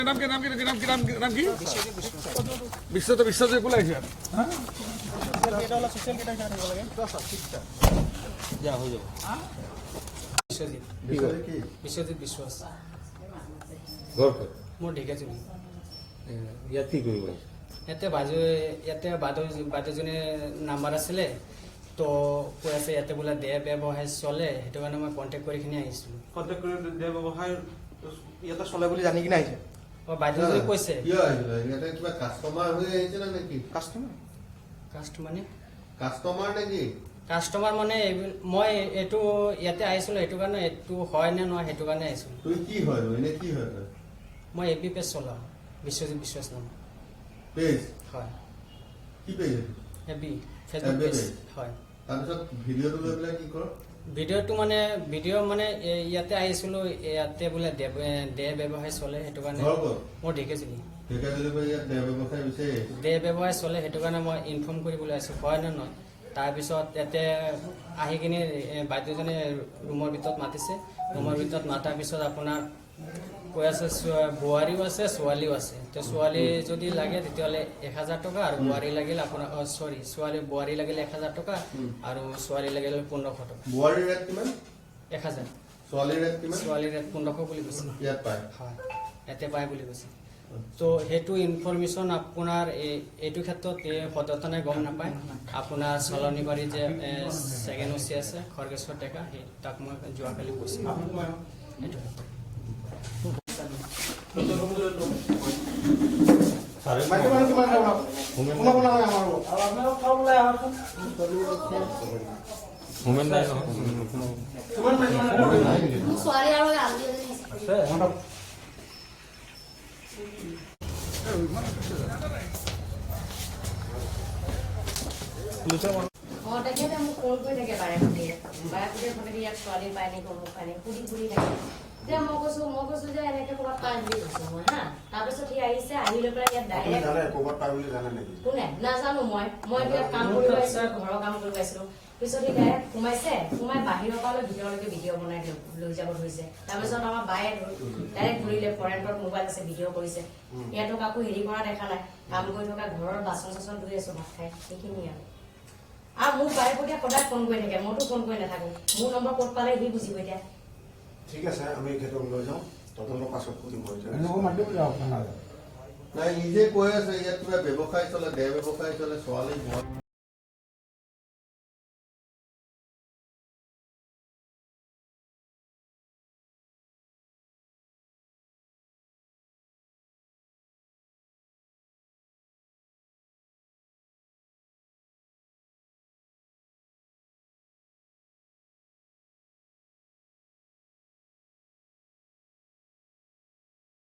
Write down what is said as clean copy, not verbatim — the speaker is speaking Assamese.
নাম কি বিশ্বজিৎ বোলাই আছে বিশ্বজিৎ বিশ্বাস মোৰ ঢেকীয়াজুলি ইয়াত কি কৰিব ইয়াতে বাইদেউজনী নাম্বাৰ আছিলে তো কৈ আছে ইয়াতে বোলে দেহ ব্যৱসায় চলে সেইটো কাৰণে মই কণ্টেক্ট কৰি কিনে আহিছিলোঁ। কণ্টেক্ট কৰি দেহ ব্যৱসায় ইয়াতে চলে বুলি জানি কিনে আহিছে। বাইদেউজনী কৈছে কিবা কাষ্টমাৰ হৈ আহিছে নে নেকি? কাষ্টমাৰ নেকি? কাষ্টমাৰ মানে মই এইটো ইয়াতে আহিছিলোঁ সেইটো কাৰণে এইটো হয় নে নহয় সেইটো কাৰণে আহিছিলোঁ। তুই কি হয় এনে কি হয়? মই এবি পেজ চলাওঁ বিশ্বজিৎ বিশ্বাস নাম পেজ হয়। কি পেজ? এবি ফেচবুক পেজ হয়। তাৰপিছত ভিডিঅ'টো লৈ পেলাই কি কৰ? ভিডিঅ'টো মানে ইয়াতে আহিছিলোঁ ইয়াতে বোলে দেহ ব্যৱসায় চলে সেইটো কাৰণে মোৰ ঢেকীয়াজুলি দেহ ব্যৱসায় চলে সেইটো কাৰণে মই ইনফৰ্ম কৰিবলৈ আহিছোঁ হয় নে নহয়। তাৰপিছত ইয়াতে আহি কিনে বাইদেউজনী ৰুমৰ ভিতৰত মাতিছে। ৰুমৰ ভিতৰত মাতাৰ পিছত আপোনাৰ কৈ আছে বোৱাৰীও আছে ছোৱালীও আছে। তো ছোৱালী যদি লাগে তেতিয়াহ'লে 1000 টকা আৰু বোৱাৰী লাগিলে আপোনাৰ বোৱাৰী লাগিলে 1000 টকা আৰু ছোৱালী লাগিলে 1500 টকা। বোৱাৰীৰ ৰেট কিমান? 1000। ছোৱালীৰ ৰেট কিমান? ছোৱালীৰ ৰেট 1500 বুলি কৈছে। ইয়াত পায় হয় ইয়াতে পায় বুলি কৈছে। তো সেইটো ইনফৰমেশ্যন আপোনাৰ এইটো ক্ষেত্ৰত সদতনে গম নাপায়। আপোনাৰ চলনিবাৰী যে ছেকেণ্ড অচি আছে খৰ্গেশ্বৰ ডেকা সেই তাক মই যোৱাকালি কৈছিলোঁ এইটো তেখেতে মোক ফোন কৰি থাকে বাৰে প্ৰতি ইয়াত ছোৱালী পায় নি ক'ব পায় সুধি থাকে। যে মই কৈছো যে এনেকে ক'ৰবাত পাই বুলি কৈছো মই হা। তাৰপিছত সি আহিছে আহি লৈ পেলাই ইয়াত ডাইৰেক্ট কোনে নাজানো মই এতিয়া কাম কৰিব আহিছিলো ঘৰৰ কাম কৰিব আহিছিলো। পিছত সি ডাইৰেক্ট সোমাই বাহিৰৰ পৰা ভিতৰলৈকে ভিডিঅ' বনাই লৈ যাব ধৰিছে। তাৰপিছত আমাৰ বায়ে ডাইৰেক্ট ধৰিলে ফৰেণ্টত মোবাইল আছে ভিডিঅ' কৰিছে। ইয়াতো কাকো হেৰি কৰা দেখা নাই। কাম কৰি থকা ঘৰৰ বাচন চাচন ধুই আছো ভাত খাই সেইখিনি আৰু মোক বাৰে প্ৰতি সদায় ফোন কৰি থাকে। মইতো ফোন কৰি নাথাকো। মোৰ নম্বৰ ক'ত পালে সি বুজিব এতিয়া। ঠিক আছে আমি ক্ষেত্ৰত লৈ যাওঁ তদন্তৰ পাছত কৰিম। নাই নিজে কৈ আছে ইয়াত কিবা ব্যৱসায় চলে দেহ ব্যৱসায় চলে ছোৱালী